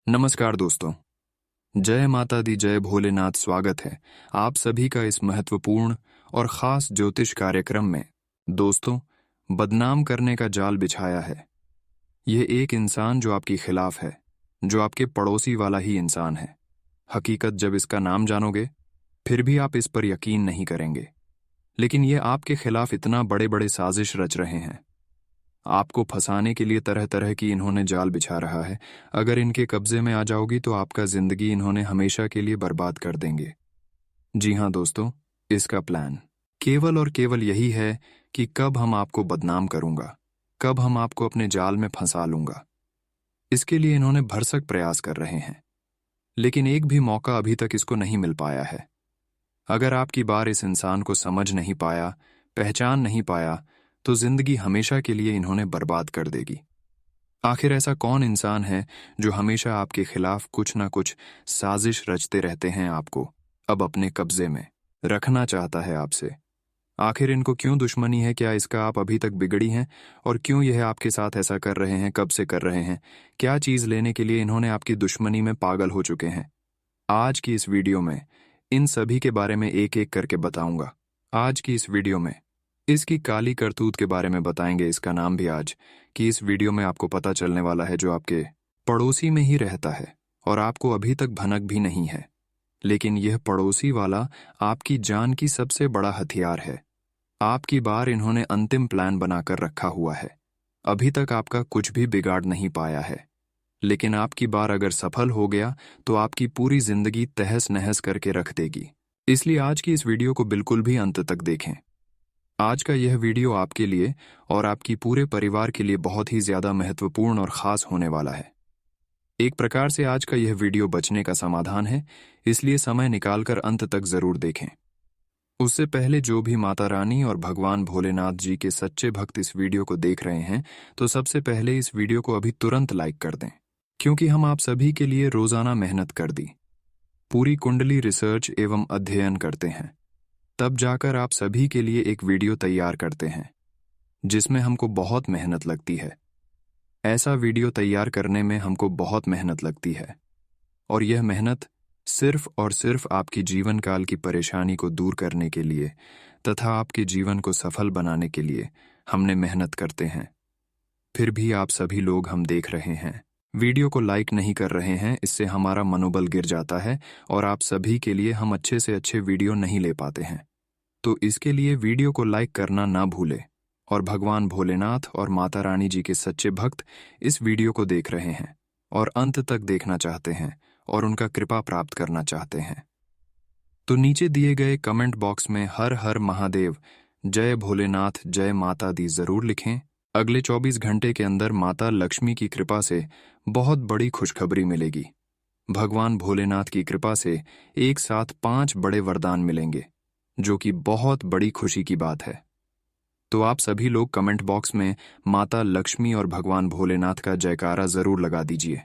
नमस्कार दोस्तों। जय माता दी, जय भोलेनाथ। स्वागत है आप सभी का इस महत्वपूर्ण और खास ज्योतिष कार्यक्रम में। दोस्तों, बदनाम करने का जाल बिछाया है यह एक इंसान जो आपके खिलाफ है, जो आपके पड़ोसी वाला ही इंसान है। हकीकत जब इसका नाम जानोगे फिर भी आप इस पर यकीन नहीं करेंगे, लेकिन ये आपके खिलाफ इतना बड़े बड़े साजिश रच रहे हैं। आपको फंसाने के लिए तरह तरह की इन्होंने जाल बिछा रहा है। अगर इनके कब्जे में आ जाओगी तो आपका जिंदगी इन्होंने हमेशा के लिए बर्बाद कर देंगे। जी हाँ दोस्तों, इसका प्लान केवल और केवल यही है कि कब हम आपको बदनाम करूंगा, कब हम आपको अपने जाल में फंसा लूंगा। इसके लिए इन्होंने भरसक प्रयास कर रहे हैं, लेकिन एक भी मौका अभी तक इसको नहीं मिल पाया है। अगर आपकी बार इस इंसान को समझ नहीं पाया, पहचान नहीं पाया, तो जिंदगी हमेशा के लिए इन्होंने बर्बाद कर देगी। आखिर ऐसा कौन इंसान है जो हमेशा आपके खिलाफ कुछ ना कुछ साजिश रचते रहते हैं, आपको अब अपने कब्जे में रखना चाहता है आपसे। आखिर इनको क्यों दुश्मनी है? क्या इसका आप अभी तक बिगड़ी हैं? और क्यों यह आपके साथ ऐसा कर रहे हैं? कब से कर रहे हैं? क्या चीज लेने के लिए इन्होंने आपकी दुश्मनी में पागल हो चुके हैं? आज की इस वीडियो में इन सभी के बारे में एक एक करके बताऊंगा। आज की इस वीडियो में इसकी काली करतूत के बारे में बताएंगे। इसका नाम भी आज की इस वीडियो में आपको पता चलने वाला है, जो आपके पड़ोसी में ही रहता है और आपको अभी तक भनक भी नहीं है। लेकिन यह पड़ोसी वाला आपकी जान की सबसे बड़ा हथियार है। आपकी बार इन्होंने अंतिम प्लान बनाकर रखा हुआ है। अभी तक आपका कुछ भी बिगाड़ नहीं पाया है, लेकिन आपकी बार अगर सफल हो गया तो आपकी पूरी जिंदगी तहस नहस करके रख देगी। इसलिए आज की इस वीडियो को बिल्कुल भी अंत तक देखें। आज का यह वीडियो आपके लिए और आपकी पूरे परिवार के लिए बहुत ही ज्यादा महत्वपूर्ण और खास होने वाला है। एक प्रकार से आज का यह वीडियो बचने का समाधान है, इसलिए समय निकालकर अंत तक जरूर देखें। उससे पहले जो भी माता रानी और भगवान भोलेनाथ जी के सच्चे भक्त इस वीडियो को देख रहे हैं, तो सबसे पहले इस वीडियो को अभी तुरंत लाइक कर दें, क्योंकि हम आप सभी के लिए रोजाना मेहनत कर दी, पूरी कुंडली रिसर्च एवं अध्ययन करते हैं, तब जाकर आप सभी के लिए एक वीडियो तैयार करते हैं, जिसमें हमको बहुत मेहनत लगती है। ऐसा वीडियो तैयार करने में हमको बहुत मेहनत लगती है, और यह मेहनत सिर्फ और सिर्फ आपकी जीवन काल की परेशानी को दूर करने के लिए तथा आपके जीवन को सफल बनाने के लिए हमने मेहनत करते हैं। फिर भी आप सभी लोग हम देख रहे हैं, वीडियो को लाइक नहीं कर रहे हैं। इससे हमारा मनोबल गिर जाता है और आप सभी के लिए हम अच्छे से अच्छे वीडियो नहीं ले पाते हैं। तो इसके लिए वीडियो को लाइक करना ना भूले। और भगवान भोलेनाथ और माता रानी जी के सच्चे भक्त इस वीडियो को देख रहे हैं और अंत तक देखना चाहते हैं और उनका कृपा प्राप्त करना चाहते हैं, तो नीचे दिए गए कमेंट बॉक्स में हर हर महादेव, जय भोलेनाथ, जय माता दी जरूर लिखें। अगले 24 घंटे के अंदर माता लक्ष्मी की कृपा से बहुत बड़ी खुशखबरी मिलेगी। भगवान भोलेनाथ की कृपा से एक साथ 5 बड़े वरदान मिलेंगे, जो कि बहुत बड़ी खुशी की बात है। तो आप सभी लोग कमेंट बॉक्स में माता लक्ष्मी और भगवान भोलेनाथ का जयकारा जरूर लगा दीजिए।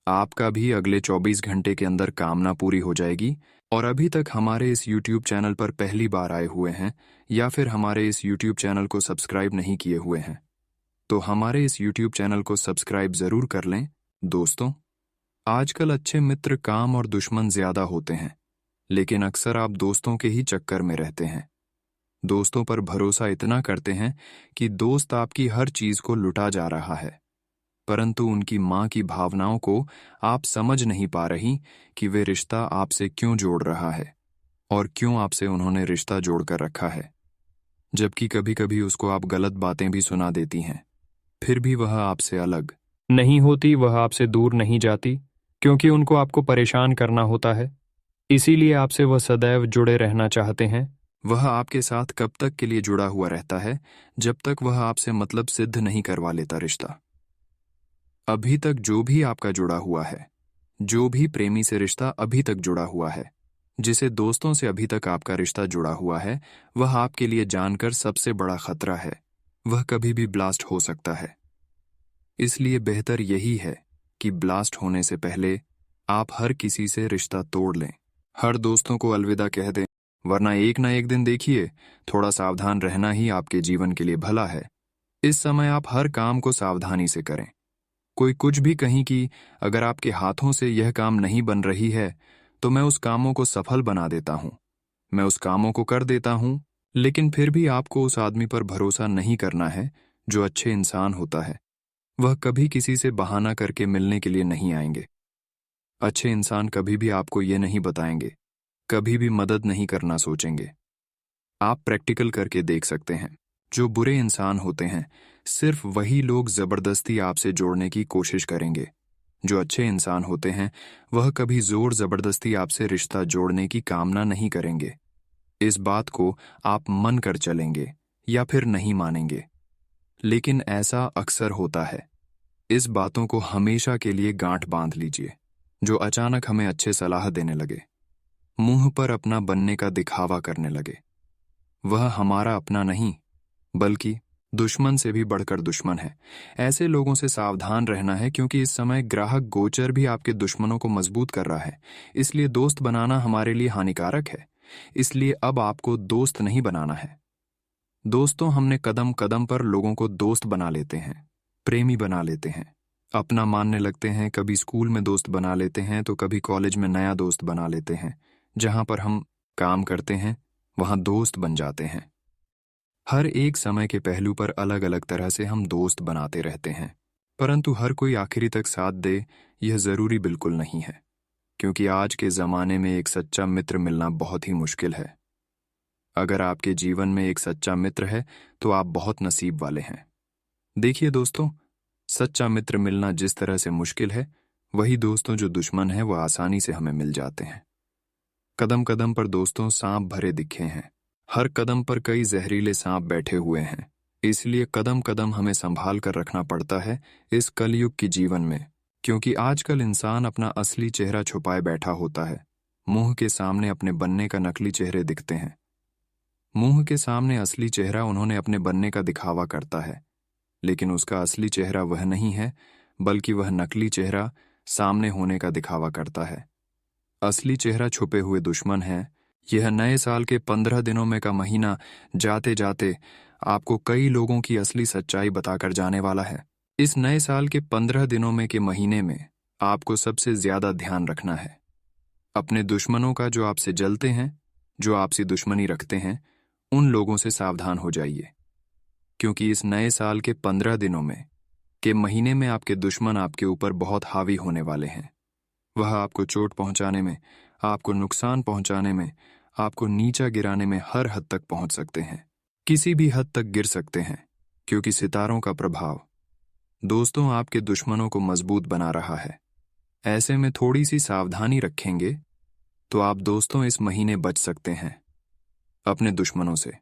आपका भी अगले 24 घंटे के अंदर कामना पूरी हो जाएगी। और अभी तक हमारे इस YouTube चैनल पर पहली बार आए हुए हैं या फिर हमारे इस YouTube चैनल को सब्सक्राइब नहीं किए हुए हैं, तो हमारे इस YouTube चैनल को सब्सक्राइब जरूर कर लें। दोस्तों, आजकल अच्छे मित्र काम और दुश्मन ज्यादा होते हैं, लेकिन अक्सर आप दोस्तों के ही चक्कर में रहते हैं। दोस्तों पर भरोसा इतना करते हैं कि दोस्त आपकी हर चीज को लुटा जा रहा है, परंतु उनकी मां की भावनाओं को आप समझ नहीं पा रही कि वे रिश्ता आपसे क्यों जोड़ रहा है और क्यों आपसे उन्होंने रिश्ता जोड़कर रखा है। जबकि कभी कभी उसको आप गलत बातें भी सुना देती हैं, फिर भी वह आपसे अलग नहीं होती, वह आपसे दूर नहीं जाती, क्योंकि उनको आपको परेशान करना होता है। इसीलिए आपसे वह सदैव जुड़े रहना चाहते हैं। वह आपके साथ कब तक के लिए जुड़ा हुआ रहता है? जब तक वह आपसे मतलब सिद्ध नहीं करवा लेता रिश्ता। अभी तक जो भी आपका जुड़ा हुआ है, जो भी प्रेमी से रिश्ता अभी तक जुड़ा हुआ है, जिसे दोस्तों से अभी तक आपका रिश्ता जुड़ा हुआ है, वह आपके लिए जानकर सबसे बड़ा खतरा है। वह कभी भी ब्लास्ट हो सकता है। इसलिए बेहतर यही है कि ब्लास्ट होने से पहले आप हर किसी से रिश्ता तोड़ लें, हर दोस्तों को अलविदा कह दें, वरना एक ना एक दिन देखिए, थोड़ा सावधान रहना ही आपके जीवन के लिए भला है। इस समय आप हर काम को सावधानी से करें। कोई कुछ भी कहीं कि अगर आपके हाथों से यह काम नहीं बन रही है तो मैं उस कामों को सफल बना देता हूं, मैं उस कामों को कर देता हूं। लेकिन फिर भी आपको उस आदमी पर भरोसा नहीं करना है जो अच्छे इंसान होता है। वह कभी किसी से बहाना करके मिलने के लिए नहीं आएंगे। अच्छे इंसान कभी भी आपको ये नहीं बताएंगे, कभी भी मदद नहीं करना सोचेंगे। आप प्रैक्टिकल करके देख सकते हैं, जो बुरे इंसान होते हैं सिर्फ वही लोग जबरदस्ती आपसे जोड़ने की कोशिश करेंगे। जो अच्छे इंसान होते हैं वह कभी जोर जबरदस्ती आपसे रिश्ता जोड़ने की कामना नहीं करेंगे। इस बात को आप मन कर चलेंगे या फिर नहीं मानेंगे, लेकिन ऐसा अक्सर होता है। इस बातों को हमेशा के लिए गांठ बांध लीजिए। जो अचानक हमें अच्छे सलाह देने लगे, मुंह पर अपना बनने का दिखावा करने लगे, वह हमारा अपना नहीं बल्कि दुश्मन से भी बढ़कर दुश्मन है। ऐसे लोगों से सावधान रहना है, क्योंकि इस समय ग्राहक गोचर भी आपके दुश्मनों को मजबूत कर रहा है। इसलिए दोस्त बनाना हमारे लिए हानिकारक है। इसलिए अब आपको दोस्त नहीं बनाना है। दोस्तों, हमने कदम कदम पर लोगों को दोस्त बना लेते हैं, प्रेमी बना लेते हैं, अपना मानने लगते हैं। कभी स्कूल में दोस्त बना लेते हैं तो कभी कॉलेज में नया दोस्त बना लेते हैं। जहां पर हम काम करते हैं वहां दोस्त बन जाते हैं। हर एक समय के पहलू पर अलग अलग तरह से हम दोस्त बनाते रहते हैं, परंतु हर कोई आखिरी तक साथ दे यह जरूरी बिल्कुल नहीं है, क्योंकि आज के जमाने में एक सच्चा मित्र मिलना बहुत ही मुश्किल है। अगर आपके जीवन में एक सच्चा मित्र है तो आप बहुत नसीब वाले हैं। देखिए दोस्तों, सच्चा मित्र मिलना जिस तरह से मुश्किल है, वही दोस्तों जो दुश्मन हैं वह आसानी से हमें मिल जाते हैं। कदम कदम पर दोस्तों सांप भरे दिखे हैं। हर कदम पर कई जहरीले सांप बैठे हुए हैं। इसलिए कदम कदम हमें संभाल कर रखना पड़ता है इस कलयुग की जीवन में, क्योंकि आजकल इंसान अपना असली चेहरा छुपाए बैठा होता है। मुंह के सामने अपने बनने का नकली चेहरे दिखते हैं। मुंह के सामने असली चेहरा उन्होंने अपने बनने का दिखावा करता है, लेकिन उसका असली चेहरा वह नहीं है, बल्कि वह नकली चेहरा सामने होने का दिखावा करता है। असली चेहरा छुपे हुए दुश्मन है। यह नए साल के 15 दिनों में का महीना जाते जाते आपको कई लोगों की असली सच्चाई बताकर जाने वाला है। इस नए साल के 15 दिनों में के महीने में आपको सबसे ज्यादा ध्यान रखना है अपने दुश्मनों का। जो आपसे जलते हैं, जो आपसे दुश्मनी रखते हैं, उन लोगों से सावधान हो जाइए, क्योंकि इस नए साल के 15 दिनों में के महीने में आपके दुश्मन आपके ऊपर बहुत हावी होने वाले हैं। वह आपको चोट पहुंचाने में, आपको नुकसान पहुंचाने में, आपको नीचा गिराने में हर हद तक पहुंच सकते हैं। किसी भी हद तक गिर सकते हैं, क्योंकि सितारों का प्रभाव दोस्तों आपके दुश्मनों को मजबूत बना रहा है। ऐसे में थोड़ी सी सावधानी रखेंगे तो आप दोस्तों इस महीने बच सकते हैं अपने दुश्मनों से।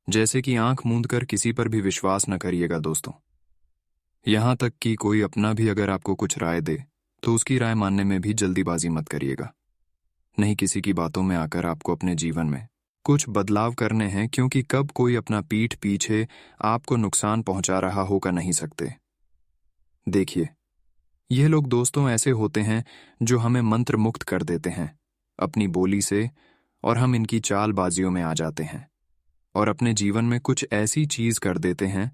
जैसे कि आंख मूंद कर किसी पर भी विश्वास न करिएगा दोस्तों। यहां तक कि कोई अपना भी अगर आपको कुछ राय दे तो उसकी राय मानने में भी जल्दीबाजी मत करिएगा। नहीं किसी की बातों में आकर आपको अपने जीवन में कुछ बदलाव करने हैं, क्योंकि कब कोई अपना पीठ पीछे आपको नुकसान पहुंचा रहा होगा नहीं सकते। देखिए, यह लोग दोस्तों ऐसे होते हैं जो हमें मंत्र मुक्त कर देते हैं अपनी बोली से, और हम इनकी चालबाजियों में आ जाते हैं और अपने जीवन में कुछ ऐसी चीज कर देते हैं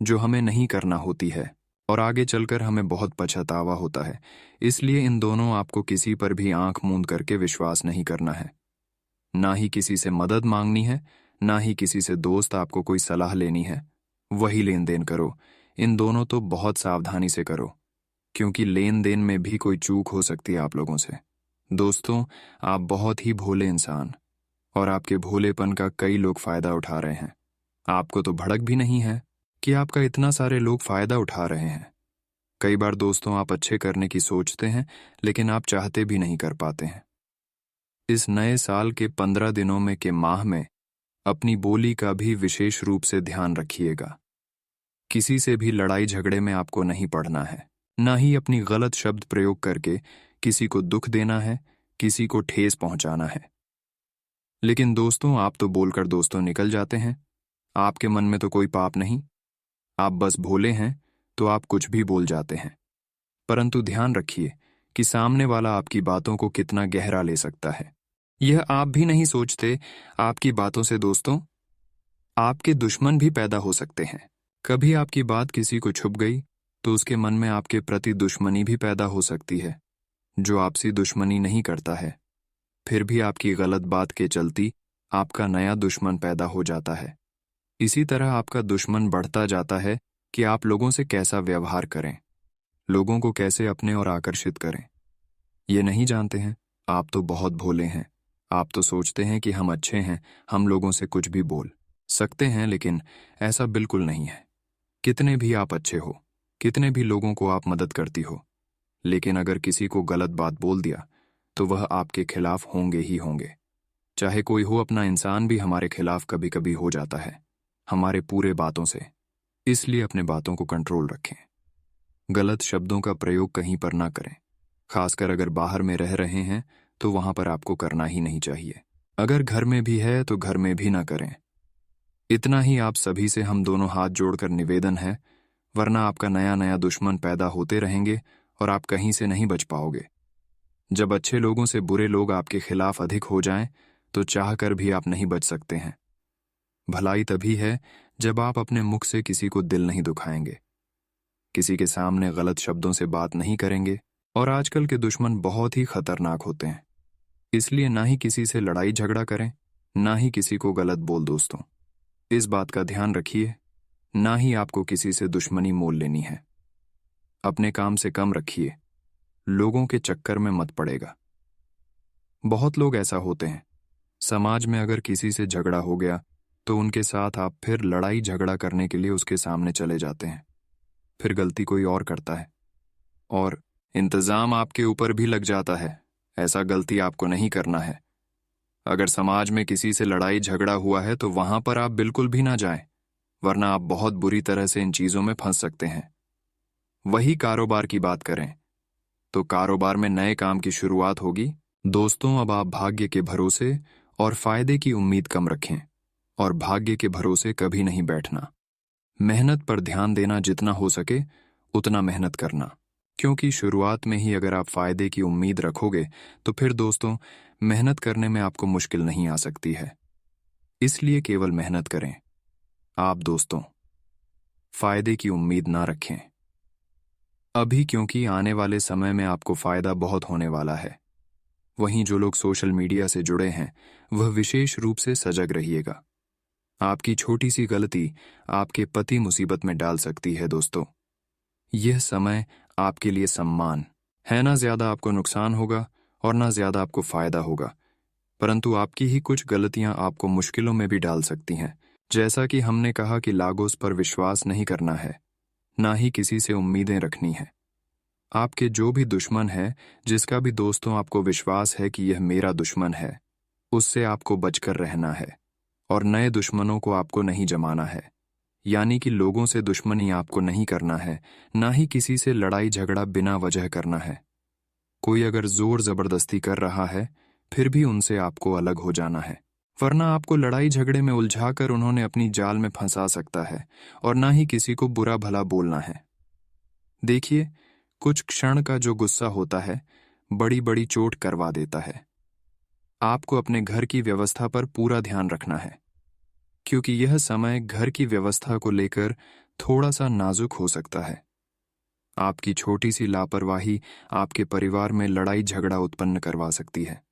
जो हमें नहीं करना होती है, और आगे चलकर हमें बहुत पछतावा होता है। इसलिए इन दोनों आपको किसी पर भी आंख मूंद करके विश्वास नहीं करना है। ना ही किसी से मदद मांगनी है, ना ही किसी से दोस्त आपको कोई सलाह लेनी है। वही लेन देन करो। इन दोनों तो बहुत सावधानी से करो, क्योंकि लेन देन में भी कोई चूक हो सकती है आप लोगों से। दोस्तों, आप बहुत ही भोले इंसान, और आपके भोलेपन का कई लोग फायदा उठा रहे हैं। आपको तो भड़क भी नहीं है कि आपका इतना सारे लोग फायदा उठा रहे हैं। कई बार दोस्तों आप अच्छे करने की सोचते हैं, लेकिन आप चाहते भी नहीं कर पाते हैं। इस नए साल के 15 दिनों में के माह में अपनी बोली का भी विशेष रूप से ध्यान रखिएगा। किसी से भी लड़ाई झगड़े में आपको नहीं पड़ना है, ना ही अपनी गलत शब्द प्रयोग करके किसी को दुख देना है, किसी को ठेस पहुंचाना है। लेकिन दोस्तों, आप तो बोलकर दोस्तों निकल जाते हैं। आपके मन में तो कोई पाप नहीं, आप बस भोले हैं तो आप कुछ भी बोल जाते हैं। परंतु ध्यान रखिए कि सामने वाला आपकी बातों को कितना गहरा ले सकता है, यह आप भी नहीं सोचते। आपकी बातों से दोस्तों आपके दुश्मन भी पैदा हो सकते हैं। कभी आपकी बात किसी को छुप गई तो उसके मन में आपके प्रति दुश्मनी भी पैदा हो सकती है। जो आपसी दुश्मनी नहीं करता है, फिर भी आपकी गलत बात के चलती आपका नया दुश्मन पैदा हो जाता है। इसी तरह आपका दुश्मन बढ़ता जाता है कि आप लोगों से कैसा व्यवहार करें, लोगों को कैसे अपने और आकर्षित करें। ये नहीं जानते हैं, आप तो बहुत भोले हैं। आप तो सोचते हैं कि हम अच्छे हैं, हम लोगों से कुछ भी बोल सकते हैं, लेकिन ऐसा बिल्कुल नहीं है। कितने भी आप अच्छे हो, कितने भी लोगों को आप मदद करती हो, लेकिन अगर किसी को गलत बात बोल दिया तो वह आपके खिलाफ होंगे ही होंगे। चाहे कोई हो, अपना इंसान भी हमारे खिलाफ कभी कभी हो जाता है, हमारे पूरे बातों से। इसलिए अपने बातों को कंट्रोल रखें। गलत शब्दों का प्रयोग कहीं पर ना करें। खासकर अगर बाहर में रह रहे हैं तो वहां पर आपको करना ही नहीं चाहिए। अगर घर में भी है तो घर में भी ना करें। इतना ही आप सभी से हम दोनों हाथ जोड़कर निवेदन है, वरना आपका नया नया दुश्मन पैदा होते रहेंगे और आप कहीं से नहीं बच पाओगे। जब अच्छे लोगों से बुरे लोग आपके खिलाफ अधिक हो जाएं, तो चाहकर भी आप नहीं बच सकते हैं। भलाई तभी है जब आप अपने मुख से किसी को दिल नहीं दुखाएंगे, किसी के सामने गलत शब्दों से बात नहीं करेंगे। और आजकल के दुश्मन बहुत ही खतरनाक होते हैं, इसलिए ना ही किसी से लड़ाई झगड़ा करें, ना ही किसी को गलत बोल। दोस्तों, इस बात का ध्यान रखिए, ना ही आपको किसी से दुश्मनी मोल लेनी है। अपने काम से कम रखिए, लोगों के चक्कर में मत पड़ेगा। बहुत लोग ऐसा होते हैं, समाज में अगर किसी से झगड़ा हो गया तो उनके साथ आप फिर लड़ाई झगड़ा करने के लिए उसके सामने चले जाते हैं। फिर गलती कोई और करता है और इंतजाम आपके ऊपर भी लग जाता है। ऐसा गलती आपको नहीं करना है। अगर समाज में किसी से लड़ाई झगड़ा हुआ है तो वहां पर आप बिल्कुल भी ना जाएं, वरना आप बहुत बुरी तरह से इन चीजों में फंस सकते हैं। वही कारोबार की बात करें तो कारोबार में नए काम की शुरुआत होगी। दोस्तों, अब आप भाग्य के भरोसे और फायदे की उम्मीद कम रखें और भाग्य के भरोसे कभी नहीं बैठना। मेहनत पर ध्यान देना, जितना हो सके उतना मेहनत करना, क्योंकि शुरुआत में ही अगर आप फायदे की उम्मीद रखोगे तो फिर दोस्तों मेहनत करने में आपको मुश्किल नहीं आ सकती है। इसलिए केवल मेहनत करें आप दोस्तों, फायदे की उम्मीद ना रखें अभी, क्योंकि आने वाले समय में आपको फायदा बहुत होने वाला है। वहीं जो लोग सोशल मीडिया से जुड़े हैं वह विशेष रूप से सजग रहिएगा। आपकी छोटी सी गलती आपके पति मुसीबत में डाल सकती है। दोस्तों, यह समय आपके लिए सम्मान है, ना ज्यादा आपको नुकसान होगा और ना ज्यादा आपको फायदा होगा, परंतु आपकी ही कुछ गलतियां आपको मुश्किलों में भी डाल सकती हैं। जैसा कि हमने कहा कि लागोस पर विश्वास नहीं करना है, ना ही किसी से उम्मीदें रखनी है। आपके जो भी दुश्मन है, जिसका भी दोस्तों आपको विश्वास है कि यह मेरा दुश्मन है, उससे आपको बचकर रहना है और नए दुश्मनों को आपको नहीं जमाना है। यानी कि लोगों से दुश्मनी आपको नहीं करना है, ना ही किसी से लड़ाई झगड़ा बिना वजह करना है। कोई अगर जोर जबरदस्ती कर रहा है फिर भी उनसे आपको अलग हो जाना है, वरना आपको लड़ाई झगड़े में उलझाकर उन्होंने अपनी जाल में फंसा सकता है। और ना ही किसी को बुरा भला बोलना है। देखिए, कुछ क्षण का जो गुस्सा होता है बड़ी बड़ी चोट करवा देता है। आपको अपने घर की व्यवस्था पर पूरा ध्यान रखना है, क्योंकि यह समय घर की व्यवस्था को लेकर थोड़ा सा नाजुक हो सकता है। आपकी छोटी सी लापरवाही आपके परिवार में लड़ाई झगड़ा उत्पन्न करवा सकती है।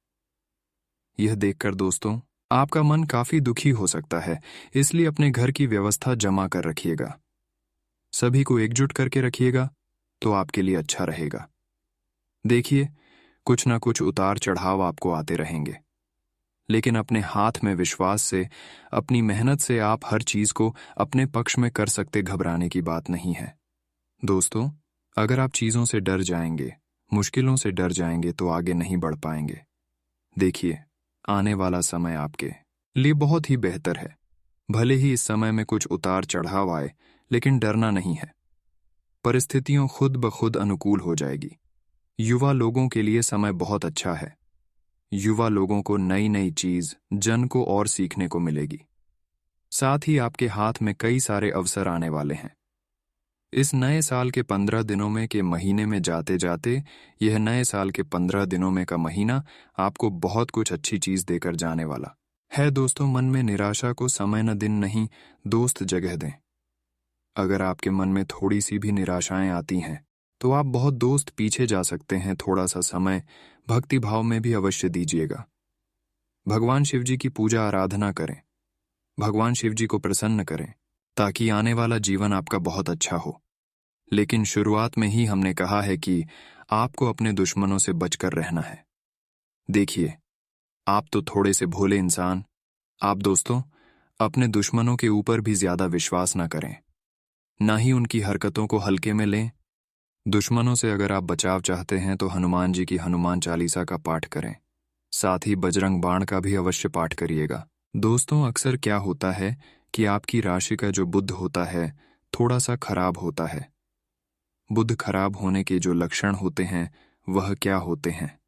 यह देखकर दोस्तों आपका मन काफी दुखी हो सकता है, इसलिए अपने घर की व्यवस्था जमा कर रखिएगा। सभी को एकजुट करके रखिएगा तो आपके लिए अच्छा रहेगा। देखिए, कुछ ना कुछ उतार चढ़ाव आपको आते रहेंगे, लेकिन अपने हाथ में विश्वास से, अपनी मेहनत से आप हर चीज को अपने पक्ष में कर सकते। घबराने की बात नहीं है। दोस्तों, अगर आप चीजों से डर जाएंगे, मुश्किलों से डर जाएंगे तो आगे नहीं बढ़ पाएंगे। देखिए, आने वाला समय आपके लिए बहुत ही बेहतर है। भले ही इस समय में कुछ उतार चढ़ाव आए, लेकिन डरना नहीं है। परिस्थितियों खुद ब खुद अनुकूल हो जाएगी। युवा लोगों के लिए समय बहुत अच्छा है। युवा लोगों को नई नई चीज, जन को और सीखने को मिलेगी। साथ ही आपके हाथ में कई सारे अवसर आने वाले हैं। इस नए साल के 15 दिनों में के महीने में जाते जाते यह नए साल के 15 दिनों में का महीना आपको बहुत कुछ अच्छी चीज देकर जाने वाला है। दोस्तों, मन में निराशा को समय न दिन नहीं दोस्त जगह दें। अगर आपके मन में थोड़ी सी भी निराशाएं आती हैं तो आप बहुत दोस्त पीछे जा सकते हैं। थोड़ा सा समय भक्ति भाव में भी अवश्य दीजिएगा। भगवान शिव जी की पूजा आराधना करें, भगवान शिव जी को प्रसन्न करें ताकि आने वाला जीवन आपका बहुत अच्छा हो। लेकिन शुरुआत में ही हमने कहा है कि आपको अपने दुश्मनों से बचकर रहना है। देखिए, आप तो थोड़े से भोले इंसान, आप दोस्तों अपने दुश्मनों के ऊपर भी ज्यादा विश्वास ना करें, ना ही उनकी हरकतों को हल्के में लें। दुश्मनों से अगर आप बचाव चाहते हैं तो हनुमान जी की हनुमान चालीसा का पाठ करें, साथ ही बजरंग बाण का भी अवश्य पाठ करिएगा। दोस्तों, अक्सर क्या होता है कि आपकी राशि का जो बुध होता है थोड़ा सा खराब होता है। बुध खराब होने के जो लक्षण होते हैं वह क्या होते हैं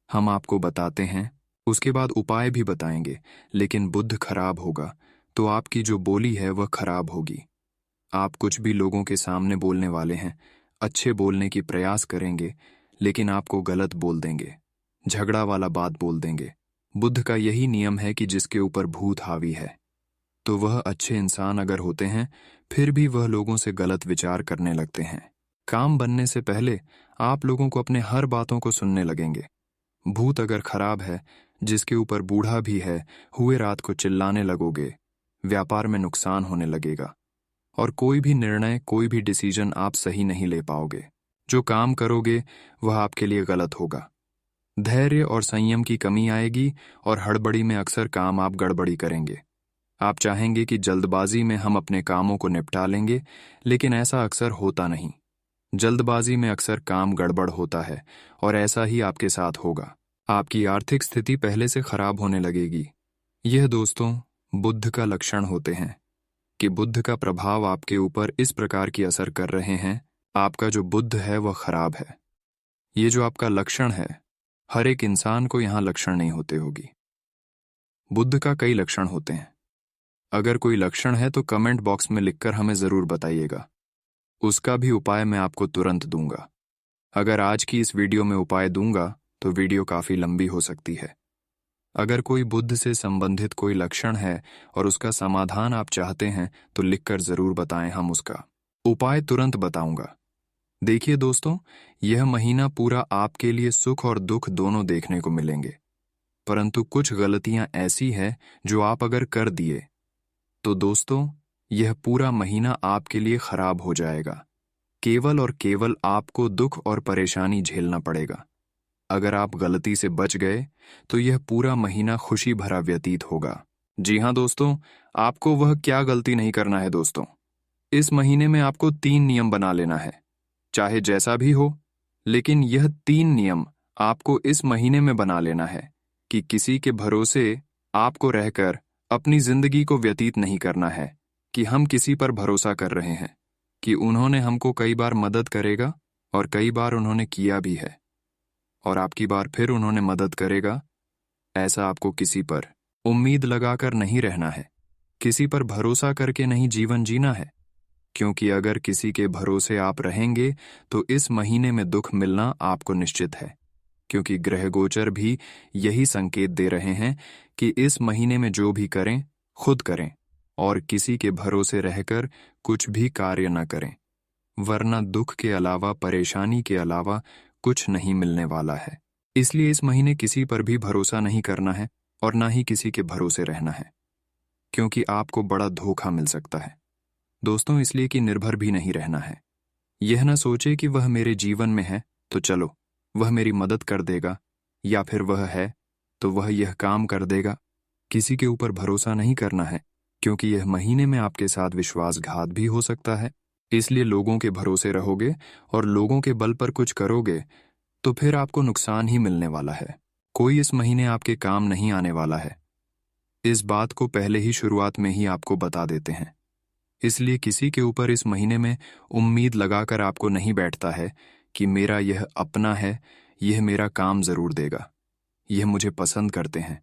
हम आपको बताते हैं, उसके बाद उपाय भी बताएंगे। लेकिन बुध खराब होगा तो आपकी जो बोली है वह खराब होगी। आप कुछ भी लोगों के सामने बोलने वाले हैं, अच्छे बोलने की प्रयास करेंगे, लेकिन आपको गलत बोल देंगे, झगड़ा वाला बात बोल देंगे। बुध का यही नियम है कि जिसके ऊपर भूत हावी है तो वह अच्छे इंसान अगर होते हैं फिर भी वह लोगों से गलत विचार करने लगते हैं। काम बनने से पहले आप लोगों को अपने हर बातों को सुनने लगेंगे। भूत अगर खराब है, जिसके ऊपर बूढ़ा भी है, हुए रात को चिल्लाने लगोगे, व्यापार में नुकसान होने लगेगा और कोई भी निर्णय, कोई भी डिसीजन आप सही नहीं ले पाओगे। जो काम करोगे वह आपके लिए गलत होगा। धैर्य और संयम की कमी आएगी और हड़बड़ी में अक्सर काम आप गड़बड़ी करेंगे। आप चाहेंगे कि जल्दबाजी में हम अपने कामों को निपटा लेंगे, लेकिन ऐसा अक्सर होता नहीं। जल्दबाजी में अक्सर काम गड़बड़ होता है और ऐसा ही आपके साथ होगा। आपकी आर्थिक स्थिति पहले से खराब होने लगेगी। यह दोस्तों बुध का लक्षण होते हैं कि बुध का प्रभाव आपके ऊपर इस प्रकार की असर कर रहे हैं। आपका जो बुध है वह खराब है। ये जो आपका लक्षण है, हर एक इंसान को यहाँ लक्षण नहीं होते होगी। बुध का कई लक्षण होते हैं। अगर कोई लक्षण है तो कमेंट बॉक्स में लिखकर हमें जरूर बताइएगा, उसका भी उपाय मैं आपको तुरंत दूंगा। अगर आज की इस वीडियो में उपाय दूंगा तो वीडियो काफी लंबी हो सकती है। अगर कोई बुध से संबंधित कोई लक्षण है और उसका समाधान आप चाहते हैं तो लिखकर जरूर बताएं, हम उसका उपाय तुरंत बताऊंगा। देखिए दोस्तों, यह महीना पूरा आपके लिए सुख और दुख दोनों देखने को मिलेंगे, परंतु कुछ गलतियां ऐसी हैं जो आप अगर कर दिए तो दोस्तों यह पूरा महीना आपके लिए खराब हो जाएगा। केवल और केवल आपको दुख और परेशानी झेलना पड़ेगा। अगर आप गलती से बच गए तो यह पूरा महीना खुशी भरा व्यतीत होगा। जी हाँ दोस्तों, आपको वह क्या गलती नहीं करना है दोस्तों। इस महीने में आपको 3 नियम बना लेना है, चाहे जैसा भी हो, लेकिन यह 3 नियम आपको इस महीने में बना लेना है कि किसी के भरोसे आपको रहकर अपनी जिंदगी को व्यतीत नहीं करना है कि हम किसी पर भरोसा कर रहे हैं कि उन्होंने हमको कई बार मदद करेगा और कई बार उन्होंने किया भी है और आपकी बार फिर उन्होंने मदद करेगा। ऐसा आपको किसी पर उम्मीद लगाकर नहीं रहना है, किसी पर भरोसा करके नहीं जीवन जीना है, क्योंकि अगर किसी के भरोसे आप रहेंगे तो इस महीने में दुख मिलना आपको निश्चित है। क्योंकि ग्रह गोचर भी यही संकेत दे रहे हैं कि इस महीने में जो भी करें खुद करें और किसी के भरोसे रहकर कुछ भी कार्य न करें, वरना दुख के अलावा, परेशानी के अलावा कुछ नहीं मिलने वाला है। इसलिए इस महीने किसी पर भी भरोसा नहीं करना है और ना ही किसी के भरोसे रहना है, क्योंकि आपको बड़ा धोखा मिल सकता है दोस्तों। इसलिए कि निर्भर भी नहीं रहना है। यह ना सोचे कि वह मेरे जीवन में है तो चलो वह मेरी मदद कर देगा, या फिर वह है तो वह यह काम कर देगा। किसी के ऊपर भरोसा नहीं करना है, क्योंकि यह महीने में आपके साथ विश्वासघात भी हो सकता है। इसलिए लोगों के भरोसे रहोगे और लोगों के बल पर कुछ करोगे तो फिर आपको नुकसान ही मिलने वाला है। कोई इस महीने आपके काम नहीं आने वाला है। इस बात को पहले ही शुरुआत में ही आपको बता देते हैं। इसलिए किसी के ऊपर इस महीने में उम्मीद लगाकर आपको नहीं बैठता है कि मेरा यह अपना है, यह मेरा काम जरूर देगा, यह मुझे पसंद करते हैं।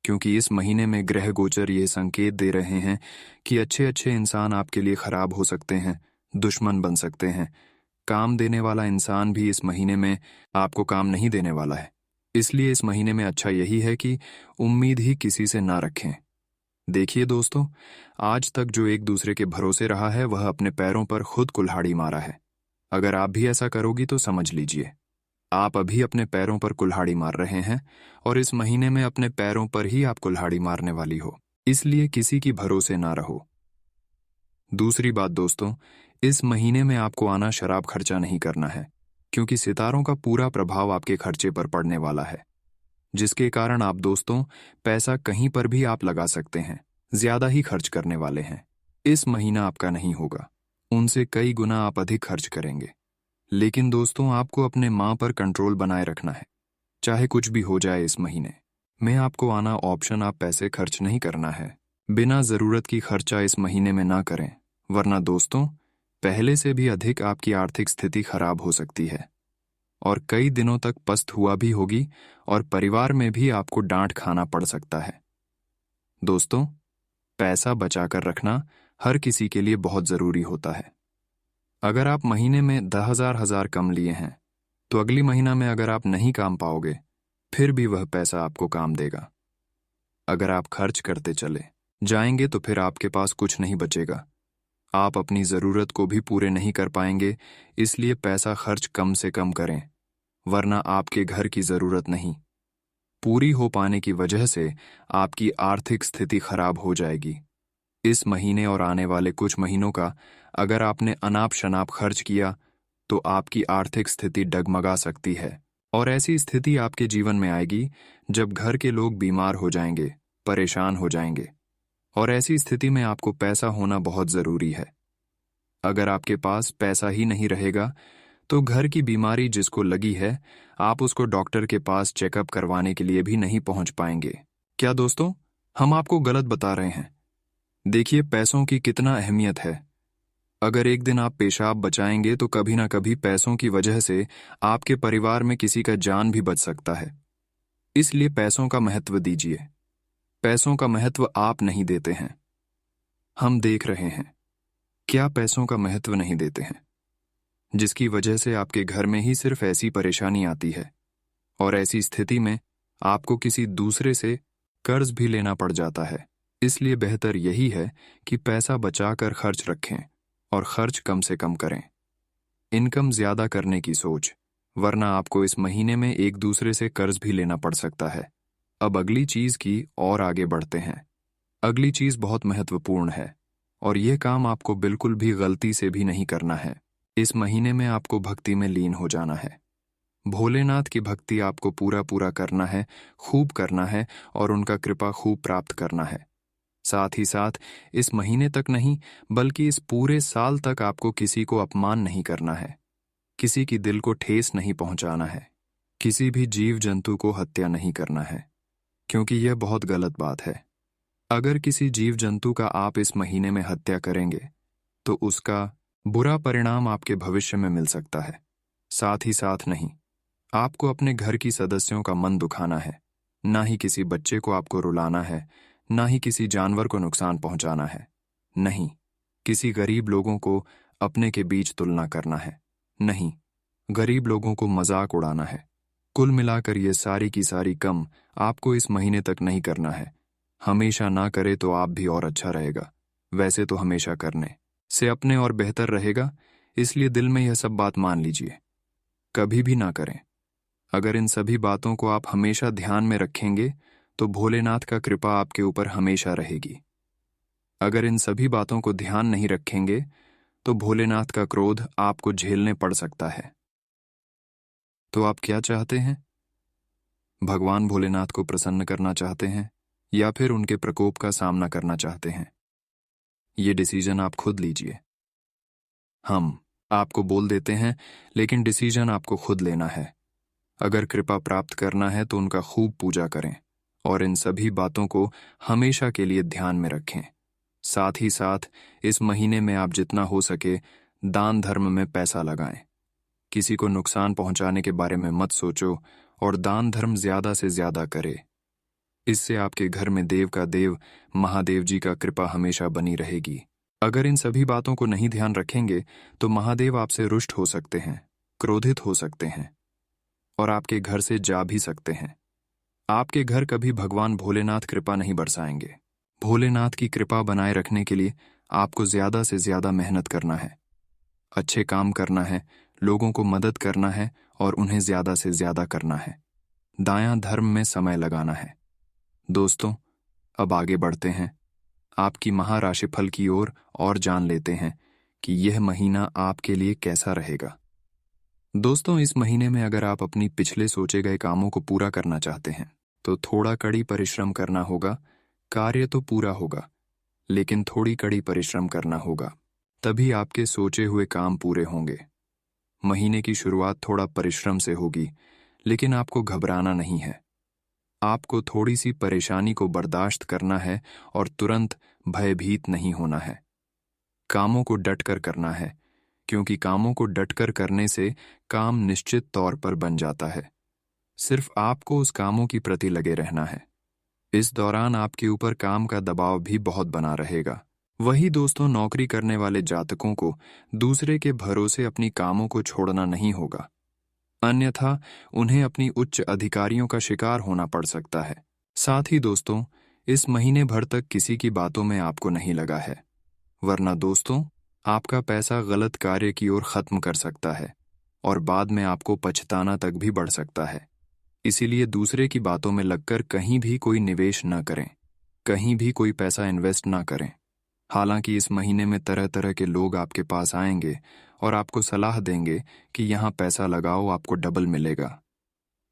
क्योंकि इस महीने में ग्रह गोचर ये संकेत दे रहे हैं कि अच्छे अच्छे इंसान आपके लिए खराब हो सकते हैं, दुश्मन बन सकते हैं। काम देने वाला इंसान भी इस महीने में आपको काम नहीं देने वाला है। इसलिए इस महीने में अच्छा यही है कि उम्मीद ही किसी से ना रखें। देखिए दोस्तों, आज तक जो एक दूसरे के भरोसे रहा है वह अपने पैरों पर खुद कुल्हाड़ी मारा है। अगर आप भी ऐसा करोगी तो समझ लीजिए, आप अभी अपने पैरों पर कुल्हाड़ी मार रहे हैं और इस महीने में अपने पैरों पर ही आप कुल्हाड़ी मारने वाली हो। इसलिए किसी की भरोसे ना रहो। दूसरी बात दोस्तों, इस महीने में आपको आना शराब खर्चा नहीं करना है, क्योंकि सितारों का पूरा प्रभाव आपके खर्चे पर पड़ने वाला है, जिसके कारण आप दोस्तों पैसा कहीं पर भी आप लगा सकते हैं, ज्यादा ही खर्च करने वाले हैं। इस महीना आपका नहीं होगा, उनसे कई गुना आप अधिक खर्च करेंगे। लेकिन दोस्तों, आपको अपने मां पर कंट्रोल बनाए रखना है, चाहे कुछ भी हो जाए। इस महीने में आपको आना ऑप्शन आप पैसे खर्च नहीं करना है। बिना जरूरत की खर्चा इस महीने में ना करें, वरना दोस्तों पहले से भी अधिक आपकी आर्थिक स्थिति खराब हो सकती है और कई दिनों तक पस्त हुआ भी होगी और परिवार में भी आपको डांट खाना पड़ सकता है। दोस्तों, पैसा बचाकर रखना हर किसी के लिए बहुत जरूरी होता है। अगर आप महीने में 10,000 कम लिए हैं, तो अगली महीना में अगर आप नहीं काम पाओगे, फिर भी वह पैसा आपको काम देगा। अगर आप खर्च करते चले जाएंगे तो फिर आपके पास कुछ नहीं बचेगा। आप अपनी जरूरत को भी पूरे नहीं कर पाएंगे, इसलिए पैसा खर्च कम से कम करें, वरना आपके घर की जरूरत नहीं पूरी हो पाने की वजह से आपकी आर्थिक स्थिति खराब हो जाएगी। इस महीने और आने वाले कुछ महीनों का अगर आपने अनाप शनाप खर्च किया तो आपकी आर्थिक स्थिति डगमगा सकती है और ऐसी स्थिति आपके जीवन में आएगी जब घर के लोग बीमार हो जाएंगे, परेशान हो जाएंगे, और ऐसी स्थिति में आपको पैसा होना बहुत जरूरी है। अगर आपके पास पैसा ही नहीं रहेगा तो घर की बीमारी जिसको लगी है, आप उसको डॉक्टर के पास चेकअप करवाने के लिए भी नहीं पहुंच पाएंगे। क्या दोस्तों, हम आपको गलत बता रहे हैं? देखिए पैसों की कितना अहमियत है। अगर एक दिन आप पेशाब बचाएंगे तो कभी ना कभी पैसों की वजह से आपके परिवार में किसी का जान भी बच सकता है। इसलिए पैसों का महत्व दीजिए। पैसों का महत्व आप नहीं देते हैं, हम देख रहे हैं। क्या पैसों का महत्व नहीं देते हैं, जिसकी वजह से आपके घर में ही सिर्फ ऐसी परेशानी आती है और ऐसी स्थिति में आपको किसी दूसरे से कर्ज भी लेना पड़ जाता है। इसलिए बेहतर यही है कि पैसा बचाकर खर्च रखें और खर्च कम से कम करें। इनकम ज्यादा करने की सोच, वरना आपको इस महीने में एक दूसरे से कर्ज भी लेना पड़ सकता है। अब अगली चीज की और आगे बढ़ते हैं। अगली चीज बहुत महत्वपूर्ण है और यह काम आपको बिल्कुल भी गलती से भी नहीं करना है। इस महीने में आपको भक्ति में लीन हो जाना है। भोलेनाथ की भक्ति आपको पूरा पूरा करना है, खूब करना है और उनका कृपा खूब प्राप्त करना है। साथ ही साथ इस महीने तक नहीं बल्कि इस पूरे साल तक आपको किसी को अपमान नहीं करना है, किसी की दिल को ठेस नहीं पहुंचाना है, किसी भी जीव जंतु को हत्या नहीं करना है, क्योंकि यह बहुत गलत बात है। अगर किसी जीव जंतु का आप इस महीने में हत्या करेंगे तो उसका बुरा परिणाम आपके भविष्य में मिल सकता है। साथ ही साथ नहीं, आपको अपने घर की सदस्यों का मन दुखाना है, ना ही किसी बच्चे को आपको रुलाना है, ना ही किसी जानवर को नुकसान पहुंचाना है, नहीं किसी गरीब लोगों को अपने के बीच तुलना करना है, नहीं गरीब लोगों को मजाक उड़ाना है। कुल मिलाकर ये सारी की सारी कम आपको इस महीने तक नहीं करना है। हमेशा ना करे तो आप भी और अच्छा रहेगा, वैसे तो हमेशा करने से अपने और बेहतर रहेगा, इसलिए दिल में यह सब बात मान लीजिए, कभी भी ना करें। अगर इन सभी बातों को आप हमेशा ध्यान में रखेंगे तो भोलेनाथ का कृपा आपके ऊपर हमेशा रहेगी। अगर इन सभी बातों को ध्यान नहीं रखेंगे तो भोलेनाथ का क्रोध आपको झेलने पड़ सकता है। तो आप क्या चाहते हैं? भगवान भोलेनाथ को प्रसन्न करना चाहते हैं या फिर उनके प्रकोप का सामना करना चाहते हैं? ये डिसीजन आप खुद लीजिए। हम आपको बोल देते हैं, लेकिन डिसीजन आपको खुद लेना है। अगर कृपा प्राप्त करना है तो उनका खूब पूजा करें और इन सभी बातों को हमेशा के लिए ध्यान में रखें। साथ ही साथ इस महीने में आप जितना हो सके दान धर्म में पैसा लगाएं। किसी को नुकसान पहुंचाने के बारे में मत सोचो और दान धर्म ज्यादा से ज्यादा करे। इससे आपके घर में देव का देव महादेव जी का कृपा हमेशा बनी रहेगी। अगर इन सभी बातों को नहीं ध्यान रखेंगे तो महादेव आपसे रुष्ट हो सकते हैं, क्रोधित हो सकते हैं और आपके घर से जा भी सकते हैं। आपके घर कभी भगवान भोलेनाथ कृपा नहीं बरसाएंगे। भोलेनाथ की कृपा बनाए रखने के लिए आपको ज्यादा से ज्यादा मेहनत करना है, अच्छे काम करना है, लोगों को मदद करना है और उन्हें ज्यादा से ज्यादा करना है। दायां धर्म में समय लगाना है। दोस्तों, अब आगे बढ़ते हैं आपकी महाराशिफल की ओर और जान लेते हैं कि यह महीना आपके लिए कैसा रहेगा। दोस्तों, इस महीने में अगर आप अपनी पिछले सोचे गए कामों को पूरा करना चाहते हैं तो थोड़ा कड़ी परिश्रम करना होगा। कार्य तो पूरा होगा, लेकिन थोड़ी कड़ी परिश्रम करना होगा, तभी आपके सोचे हुए काम पूरे होंगे। महीने की शुरुआत थोड़ा परिश्रम से होगी, लेकिन आपको घबराना नहीं है। आपको थोड़ी सी परेशानी को बर्दाश्त करना है और तुरंत भयभीत नहीं होना है। कामों को डटकर करना है, क्योंकि कामों को डटकर करने से काम निश्चित तौर पर बन जाता है। सिर्फ आपको उस कामों की प्रति लगे रहना है। इस दौरान आपके ऊपर काम का दबाव भी बहुत बना रहेगा। वही दोस्तों, नौकरी करने वाले जातकों को दूसरे के भरोसे अपनी कामों को छोड़ना नहीं होगा, अन्यथा उन्हें अपनी उच्च अधिकारियों का शिकार होना पड़ सकता है। साथ ही दोस्तों, इस महीने भर तक किसी की बातों में आपको नहीं लगा है, वरना दोस्तों आपका पैसा गलत कार्य की ओर खत्म कर सकता है और बाद में आपको पछताना तक भी बढ़ सकता है। इसीलिए दूसरे की बातों में लगकर कहीं भी कोई निवेश न करें, कहीं भी कोई पैसा इन्वेस्ट ना करें। हालांकि इस महीने में तरह तरह के लोग आपके पास आएंगे और आपको सलाह देंगे कि यहाँ पैसा लगाओ, आपको डबल मिलेगा।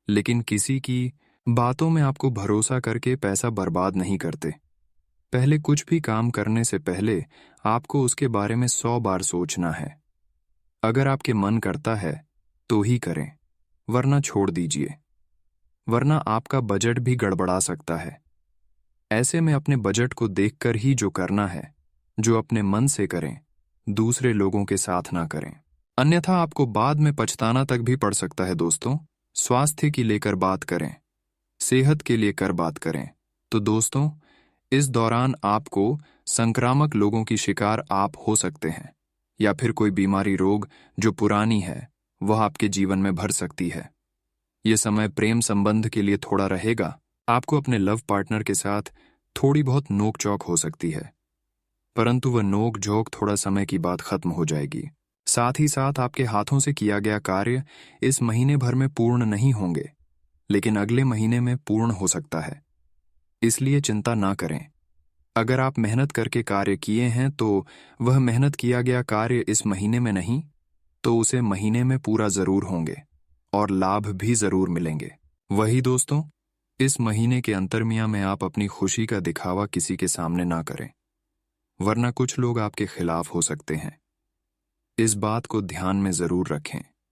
लेकिन किसी की बातों में आपको भरोसा करके पैसा बर्बाद नहीं करते। पहले कुछ भी काम करने से पहले आपको उसके बारे में 100 बार सोचना है। अगर आपके मन करता है तो ही करें, वरना छोड़ दीजिए, वरना आपका बजट भी गड़बड़ा सकता है। ऐसे में अपने बजट को देखकर ही जो करना है, जो अपने मन से करें, दूसरे लोगों के साथ ना करें, अन्यथा आपको बाद में पछताना तक भी पड़ सकता है। दोस्तों, स्वास्थ्य की लेकर बात करें, सेहत के लिए कर बात करें तो दोस्तों, इस दौरान आपको संक्रामक लोगों की शिकार आप हो सकते हैं, या फिर कोई बीमारी रोग जो पुरानी है वह आपके जीवन में भर सकती है। यह समय प्रेम संबंध के लिए थोड़ा रहेगा। आपको अपने लव पार्टनर के साथ थोड़ी बहुत नोक-चौक हो सकती है, परंतु वह नोक-झोंक थोड़ा समय की बाद खत्म हो जाएगी। साथ ही साथ आपके हाथों से किया गया कार्य इस महीने भर में पूर्ण नहीं होंगे, लेकिन अगले महीने में पूर्ण हो सकता है। इसलिए चिंता ना करें। अगर आप मेहनत करके कार्य किए हैं तो वह मेहनत किया गया कार्य इस महीने में नहीं तो उसे महीने में पूरा जरूर होंगे और लाभ भी जरूर मिलेंगे। वही दोस्तों, इस महीने के अंतर्मियां में आप अपनी खुशी का दिखावा किसी के सामने ना करें, वरना कुछ लोग आपके खिलाफ हो सकते हैं। इस बात को ध्यान में जरूर रखें।